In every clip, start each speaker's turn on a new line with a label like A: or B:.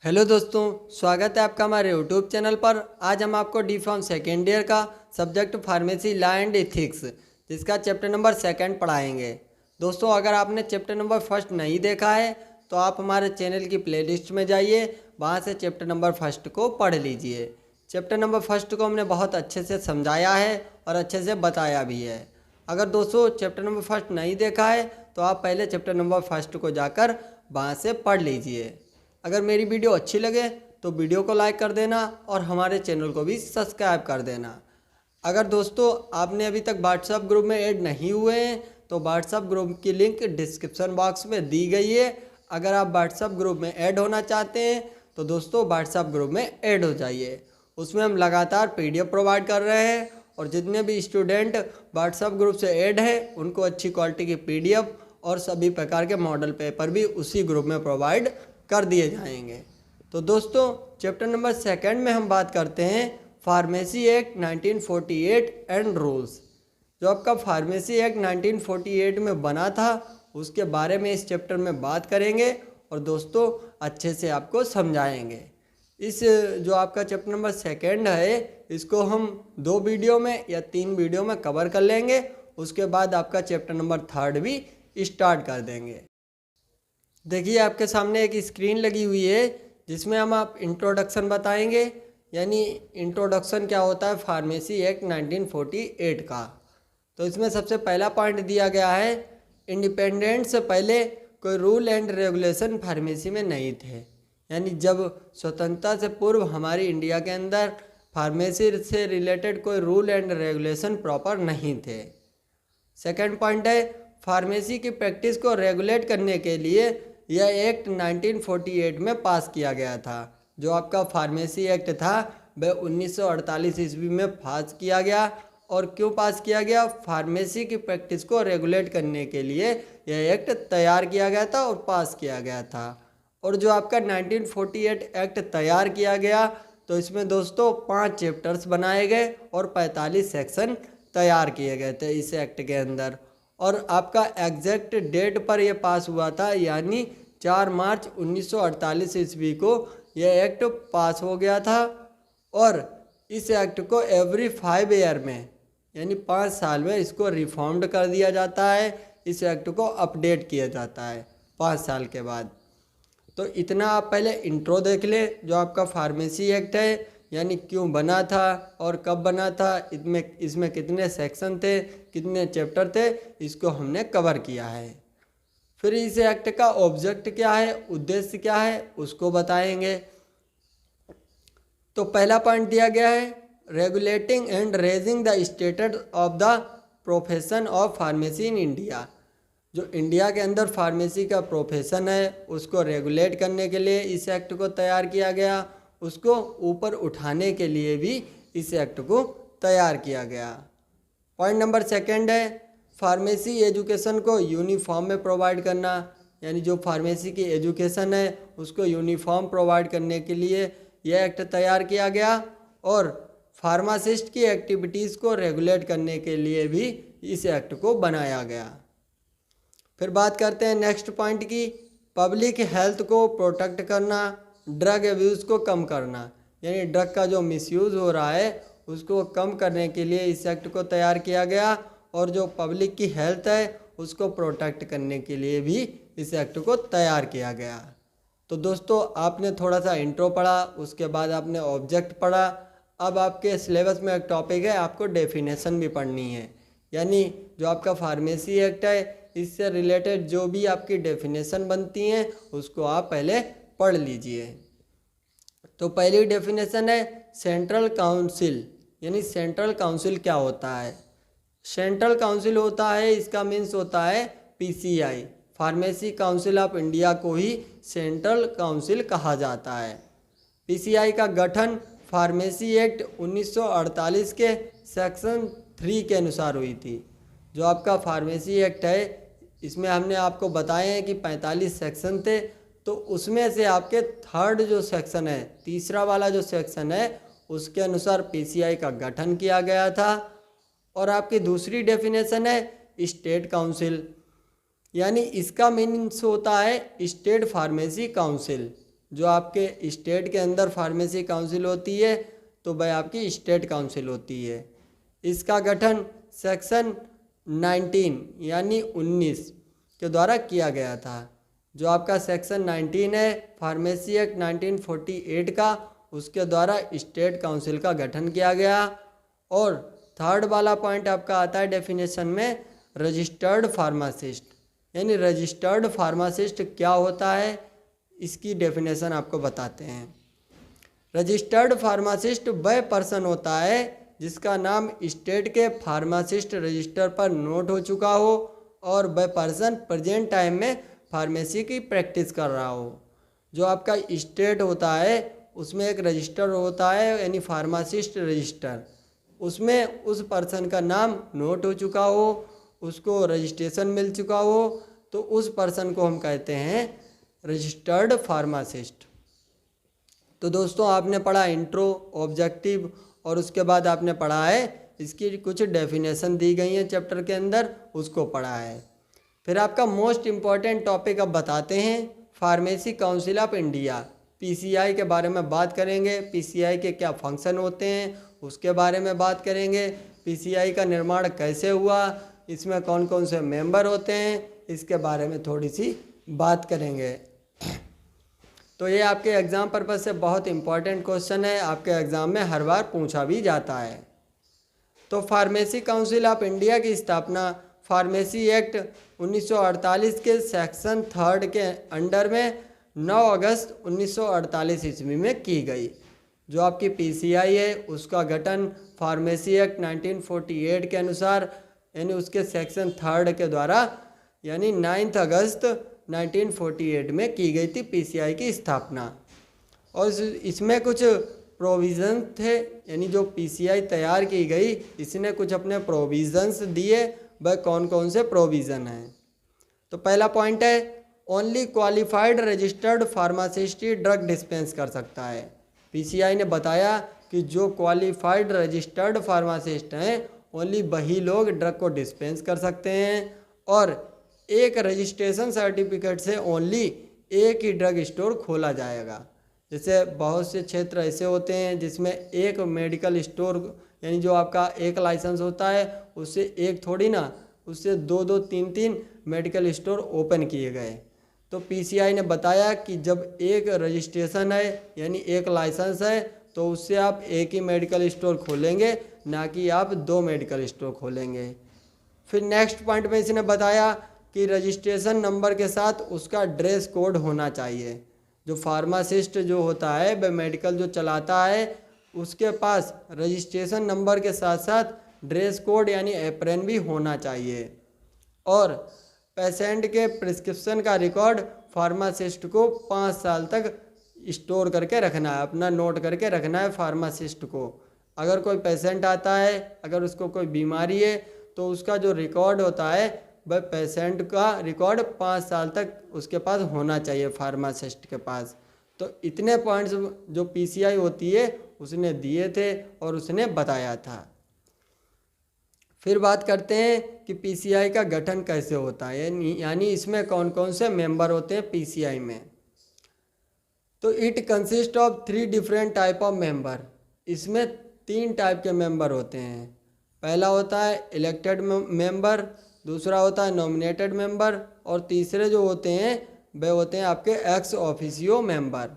A: Hello दोस्तों, स्वागत है आपका हमारे यूट्यूब चैनल पर। आज हम आपको डी फार्म सेकेंड ईयर का subject pharmacy law and ethics जिसका चैप्टर नंबर सेकंड पढ़ाएंगे। दोस्तों, अगर आपने चैप्टर नंबर फर्स्ट नहीं देखा है तो आप हमारे चैनल की प्लेलिस्ट में जाइए, वहाँ से चैप्टर नंबर फर्स्ट को पढ़ लीजिए। चैप्टर नंबर फर्स्ट को हमने बहुत अच्छे से समझाया है और अच्छे से बताया भी है। अगर दोस्तों चैप्टर नंबर फर्स्ट नहीं देखा है तो आप पहले चैप्टर नंबर फर्स्ट को जाकर वहाँ से पढ़ लीजिए। अगर मेरी वीडियो अच्छी लगे तो वीडियो को लाइक कर देना और हमारे चैनल को भी सब्सक्राइब कर देना। अगर दोस्तों आपने अभी तक व्हाट्सएप ग्रुप में ऐड नहीं हुए हैं तो व्हाट्सएप ग्रुप की लिंक डिस्क्रिप्शन बॉक्स में दी गई है। अगर आप व्हाट्सएप ग्रुप में ऐड होना चाहते हैं तो दोस्तों व्हाट्सएप ग्रुप में ऐड हो जाइए। उसमें हम लगातार PDF प्रोवाइड कर रहे हैं और जितने भी स्टूडेंट व्हाट्सएप ग्रुप से ऐड है उनको अच्छी क्वालिटी की PDF और सभी प्रकार के मॉडल पेपर भी उसी ग्रुप में प्रोवाइड कर दिए जाएंगे। तो दोस्तों चैप्टर नंबर सेकंड में हम बात करते हैं फार्मेसी एक्ट 1948 एंड रूल्स। जो आपका फार्मेसी एक्ट 1948 में बना था उसके बारे में इस चैप्टर में बात करेंगे और दोस्तों अच्छे से आपको समझाएंगे। इस जो आपका चैप्टर नंबर सेकंड है इसको हम 2 वीडियो में या 3 वीडियो में कवर कर लेंगे। उसके बाद आपका चैप्टर नंबर थर्ड भी स्टार्ट कर देंगे। देखिए आपके सामने एक स्क्रीन लगी हुई है जिसमें हम आप इंट्रोडक्शन बताएंगे, यानी इंट्रोडक्शन क्या होता है फार्मेसी एक्ट 1948 का। तो इसमें सबसे पहला पॉइंट दिया गया है इंडिपेंडेंस से पहले कोई रूल एंड रेगुलेशन फार्मेसी में नहीं थे, यानी जब स्वतंत्रता से पूर्व हमारी इंडिया के अंदर फार्मेसी से रिलेटेड कोई रूल एंड रेगुलेशन प्रॉपर नहीं थे। सेकंड पॉइंट है फार्मेसी की प्रैक्टिस को रेगुलेट करने के लिए यह एक्ट 1948 में पास किया गया था। जो आपका फार्मेसी एक्ट था वह 1948 ईस्वी में पास किया गया। और क्यों पास किया गया? फार्मेसी की प्रैक्टिस को रेगुलेट करने के लिए यह एक्ट तैयार किया गया था और पास किया गया था। और जो आपका 1948 एक्ट तैयार किया गया तो इसमें दोस्तों 5 चैप्टर्स बनाए गए और 45 सेक्शन तैयार किए गए थे इस एक्ट के अंदर। और आपका एग्जैक्ट डेट पर यह पास हुआ था, यानी 4 मार्च 1948 ईस्वी को यह एक्ट पास हो गया था। और इस एक्ट को एवरी 5 ईयर में, यानी 5 साल में इसको रिफॉर्म्ड कर दिया जाता है। इस एक्ट को अपडेट किया जाता है 5 साल के बाद। तो इतना आप पहले इंट्रो देख ले जो आपका फार्मेसी एक्ट है, यानी क्यों बना था और कब बना था, इसमें कितने सेक्शन थे, कितने चैप्टर थे, इसको हमने कवर किया है। फिर इस एक्ट का ऑब्जेक्ट क्या है, उद्देश्य क्या है, उसको बताएंगे। तो पहला पॉइंट दिया गया है regulating and raising the status of the profession of pharmacy in India. जो इंडिया के अंदर फार्मेसी का प्रोफेशन है उसको रेगुलेट करने के लिए इस एक्ट को तैयार किया गया, उसको ऊपर उठाने के लिए भी इस एक्ट को तैयार किया गया। पॉइंट नंबर सेकंड है फार्मेसी एजुकेशन को यूनिफॉर्म में प्रोवाइड करना, यानी जो फार्मेसी की एजुकेशन है उसको यूनिफॉर्म प्रोवाइड करने के लिए यह एक्ट तैयार किया गया। और फार्मासिस्ट की एक्टिविटीज़ को रेगुलेट करने के लिए भी इस एक्ट को बनाया गया। फिर बात करते हैं नेक्स्ट पॉइंट की, पब्लिक हेल्थ को प्रोटेक्ट करना, ड्रग एब्यूज़ को कम करना, यानी ड्रग का जो मिसयूज़ हो रहा है उसको कम करने के लिए इस एक्ट को तैयार किया गया। और जो पब्लिक की हेल्थ है उसको प्रोटेक्ट करने के लिए भी इस एक्ट को तैयार किया गया। तो दोस्तों आपने थोड़ा सा इंट्रो पढ़ा, उसके बाद आपने ऑब्जेक्ट पढ़ा। अब आपके सिलेबस में एक टॉपिक है, आपको डेफिनेशन भी पढ़नी है, यानी जो आपका फार्मेसी एक्ट है इससे रिलेटेड जो भी आपकी डेफिनेशन बनती हैं उसको आप पहले पढ़ लीजिए। तो पहली डेफिनेशन है सेंट्रल काउंसिल, यानी सेंट्रल काउंसिल क्या होता है? सेंट्रल काउंसिल होता है, इसका मीन्स होता है PCI, pharmacy council of India को ही सेंट्रल काउंसिल कहा जाता है। PCI का गठन फार्मेसी एक्ट 1948 के सेक्शन 3 के अनुसार हुई थी। जो आपका फार्मेसी एक्ट है इसमें हमने आपको बताए हैं कि 45 सेक्शन थे, तो उसमें से आपके थर्ड जो सेक्शन है, तीसरा वाला जो सेक्शन है उसके अनुसार PCI का गठन किया गया था। और आपकी दूसरी डेफिनेशन है स्टेट काउंसिल, यानी इसका मीनिंग्स होता है स्टेट फार्मेसी काउंसिल, जो आपके स्टेट के अंदर फार्मेसी काउंसिल होती है तो वह आपकी स्टेट काउंसिल होती है। इसका गठन सेक्शन 19 यानी 19 के द्वारा किया गया था। जो आपका सेक्शन 19 है फार्मेसी एक्ट 1948 का, उसके द्वारा स्टेट काउंसिल का गठन किया गया। और थर्ड वाला पॉइंट आपका आता है डेफिनेशन में, रजिस्टर्ड फार्मासिस्ट। यानी रजिस्टर्ड फार्मासिस्ट क्या होता है, इसकी डेफिनेशन आपको बताते हैं। रजिस्टर्ड फार्मासिस्ट वह पर्सन होता है जिसका नाम स्टेट के फार्मासिस्ट रजिस्टर पर नोट हो चुका हो और वह पर्सन प्रेजेंट टाइम में फार्मेसी की प्रैक्टिस कर रहा हो। जो आपका स्टेट होता है उसमें एक रजिस्टर होता है यानी फार्मासिस्ट रजिस्टर, उसमें उस पर्सन का नाम नोट हो चुका हो, उसको रजिस्ट्रेशन मिल चुका हो, तो उस पर्सन को हम कहते हैं रजिस्टर्ड फार्मासिस्ट। तो दोस्तों आपने पढ़ा इंट्रो, ऑब्जेक्टिव और उसके बाद आपने पढ़ा है इसकी कुछ डेफिनेशन दी गई हैं चैप्टर के अंदर, उसको पढ़ा है। फिर आपका मोस्ट इम्पॉर्टेंट टॉपिक अब बताते हैं, pharmacy council of India PCI के बारे में बात करेंगे। पीसीआई के क्या फंक्शन होते हैं उसके बारे में बात करेंगे। पीसीआई का निर्माण कैसे हुआ, इसमें कौन कौन से मेंबर होते हैं, इसके बारे में थोड़ी सी बात करेंगे। तो ये आपके एग्ज़ाम पर्पज से बहुत इम्पॉर्टेंट क्वेश्चन है, आपके एग्ज़ाम में हर बार पूछा भी जाता है। तो फार्मेसी काउंसिल ऑफ इंडिया की स्थापना फार्मेसी एक्ट 1948 के सेक्शन 3 के अंडर में 9 अगस्त 1948 ईस्वी में की गई। जो आपकी पीसीआई है उसका गठन फार्मेसी एक्ट 1948 के अनुसार यानी उसके सेक्शन 3 के द्वारा यानी 9 अगस्त 1948 में की गई थी पीसीआई की स्थापना। और इसमें कुछ प्रोविज़न थे, यानी जो पीसीआई तैयार की गई इसने कुछ अपने प्रोविज़न्स दिए। वह कौन कौन से प्रोविज़न हैं, तो पहला पॉइंट है ओनली क्वालिफाइड रजिस्टर्ड फार्मासिस्ट ही ड्रग डिस्पेंस कर सकता है। पीसीआई ने बताया कि जो क्वालिफाइड रजिस्टर्ड फार्मासिस्ट हैं ओनली वही लोग ड्रग को डिस्पेंस कर सकते हैं और एक रजिस्ट्रेशन सर्टिफिकेट से ओनली एक ही ड्रग स्टोर खोला जाएगा। जैसे बहुत से क्षेत्र ऐसे होते हैं जिसमें एक मेडिकल स्टोर यानी जो आपका एक लाइसेंस होता है उससे एक थोड़ी ना, उससे दो दो तीन तीन मेडिकल स्टोर ओपन किए गए। तो पीसीआई ने बताया कि जब एक रजिस्ट्रेशन है यानी एक लाइसेंस है तो उससे आप एक ही मेडिकल स्टोर खोलेंगे, ना कि आप 2 मेडिकल स्टोर खोलेंगे। फिर नेक्स्ट पॉइंट में इसने बताया कि रजिस्ट्रेशन नंबर के साथ उसका ड्रेस कोड होना चाहिए। जो फार्मासिस्ट जो होता है वह मेडिकल जो चलाता है उसके पास रजिस्ट्रेशन नंबर के साथ साथ ड्रेस कोड यानी एप्रन भी होना चाहिए। और पेशेंट के प्रिस्क्रिप्शन का रिकॉर्ड फार्मासिस्ट को 5 साल तक स्टोर करके रखना है, अपना नोट करके रखना है फार्मासिस्ट को। अगर कोई पेशेंट आता है, अगर उसको कोई बीमारी है तो उसका जो रिकॉर्ड होता है वह पेशेंट का रिकॉर्ड 5 साल तक उसके पास होना चाहिए फार्मासिस्ट के पास। तो इतने पॉइंट्स जो पीसीआई होती है उसने दिए थे और उसने बताया था। फिर बात करते हैं कि पीसीआई का गठन कैसे होता है, यानी इसमें कौन कौन से मेंबर होते हैं पीसीआई में। तो it consist of 3 different type of member. इसमें 3 टाइप के मेंबर होते हैं। पहला होता है इलेक्टेड मेंबर, दूसरा होता है नॉमिनेटेड मेंबर और तीसरे जो होते हैं वे होते हैं आपके एक्स ऑफिशियो मेंबर।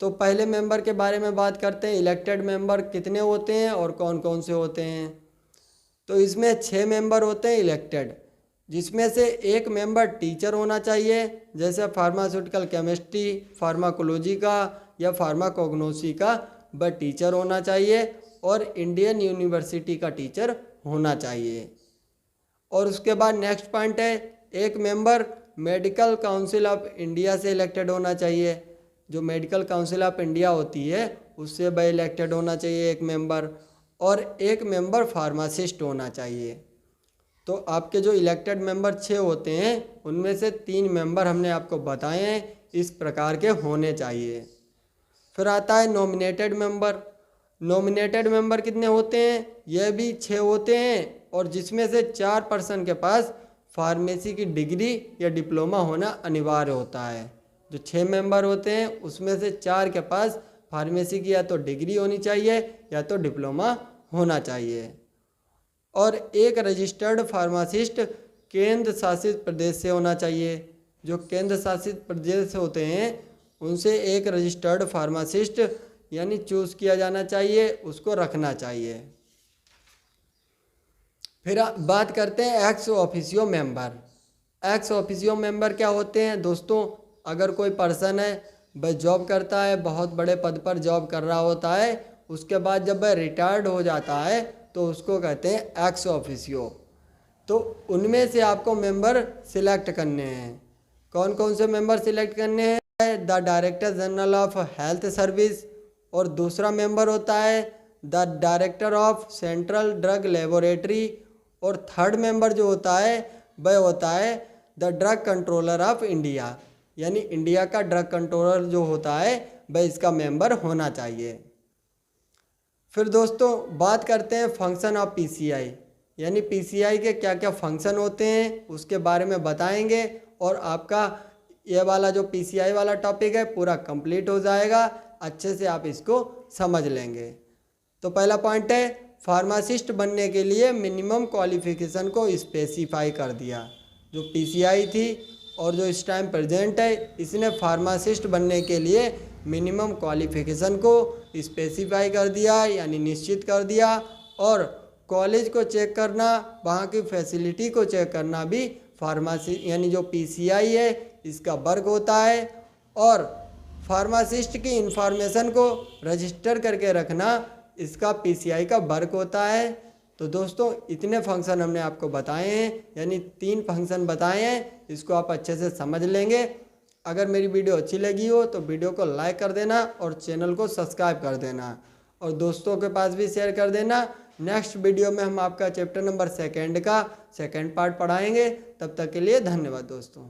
A: तो पहले मेंबर के बारे में बात करते हैं, इलेक्टेड मेंबर कितने होते हैं और कौन कौन से होते हैं। तो इसमें 6 मेंबर होते हैं इलेक्टेड, जिसमें से एक मेंबर टीचर होना चाहिए, जैसे फार्मास्यूटिकल केमिस्ट्री, फार्माकोलॉजी का या फार्माकोग्नोसी का वह टीचर होना चाहिए और इंडियन यूनिवर्सिटी का टीचर होना चाहिए। और उसके बाद नेक्स्ट पॉइंट है एक member medical council of India से इलेक्टेड होना चाहिए। जो मेडिकल काउंसिल ऑफ इंडिया होती है उससे वह इलेक्टेड होना चाहिए एक मेंबर, और एक मेंबर फार्मासिस्ट होना चाहिए। तो आपके जो इलेक्टेड मेंबर 6 होते हैं उनमें से 3 मेंबर हमने आपको बताए हैं इस प्रकार के होने चाहिए। फिर आता है नॉमिनेटेड मेंबर। नॉमिनेटेड मेंबर कितने होते हैं, यह भी 6 होते हैं और जिसमें से 4 पर्सन के पास फार्मेसी की डिग्री या डिप्लोमा होना अनिवार्य होता है। जो 6 मेंबर होते हैं उसमें से 4 के पास फार्मेसी की या तो डिग्री होनी चाहिए या तो डिप्लोमा होना चाहिए। और एक रजिस्टर्ड फार्मासिस्ट केंद्र शासित प्रदेश से होना चाहिए। जो केंद्र शासित प्रदेश होते हैं उनसे एक रजिस्टर्ड फार्मासिस्ट यानी चूज़ किया जाना चाहिए, उसको रखना चाहिए। फिर बात करते हैं ex officio member. Ex officio member क्या होते हैं दोस्तों? अगर कोई पर्सन है वह जॉब करता है, बहुत बड़े पद पर जॉब कर रहा होता है, उसके बाद जब वह रिटायर्ड हो जाता है तो उसको कहते हैं एक्स ऑफिसियो। तो उनमें से आपको मेंबर सिलेक्ट करने हैं। कौन कौन से मेंबर सिलेक्ट करने हैं? The director general of health service, और दूसरा मेंबर होता है the director of central drug laboratory, और थर्ड मेंबर जो होता है वह होता है the drug controller of India, यानी इंडिया का ड्रग कंट्रोलर जो होता है वह इसका मेंबर होना चाहिए। फिर दोस्तों बात करते हैं फंक्शन ऑफ पीसीआई, यानी पीसीआई के क्या क्या फंक्शन होते हैं उसके बारे में बताएंगे, और आपका ये वाला जो पीसीआई वाला टॉपिक है पूरा कंप्लीट हो जाएगा, अच्छे से आप इसको समझ लेंगे। तो पहला पॉइंट है फार्मासिस्ट बनने के लिए मिनिमम क्वालिफिकेशन को स्पेसिफाई कर दिया। जो पीसीआई थी और जो इस टाइम प्रेजेंट है इसने फार्मासिस्ट बनने के लिए मिनिमम क्वालिफिकेशन को स्पेसिफाई कर दिया, यानी निश्चित कर दिया। और कॉलेज को चेक करना, वहाँ की फैसिलिटी को चेक करना भी फार्मासी यानी जो पीसीआई है इसका वर्क होता है। और फार्मासिस्ट की इंफॉर्मेशन को रजिस्टर करके रखना इसका पीसीआई का वर्क होता है। तो दोस्तों इतने फंक्शन हमने आपको बताए हैं, यानी 3 फंक्शन बताए हैं, इसको आप अच्छे से समझ लेंगे। अगर मेरी वीडियो अच्छी लगी हो तो वीडियो को लाइक कर देना और चैनल को सब्सक्राइब कर देना, और दोस्तों के पास भी शेयर कर देना। नेक्स्ट वीडियो में हम आपका चैप्टर नंबर 2 का 2nd पार्ट पढ़ाएंगे। तब तक के लिए धन्यवाद दोस्तों।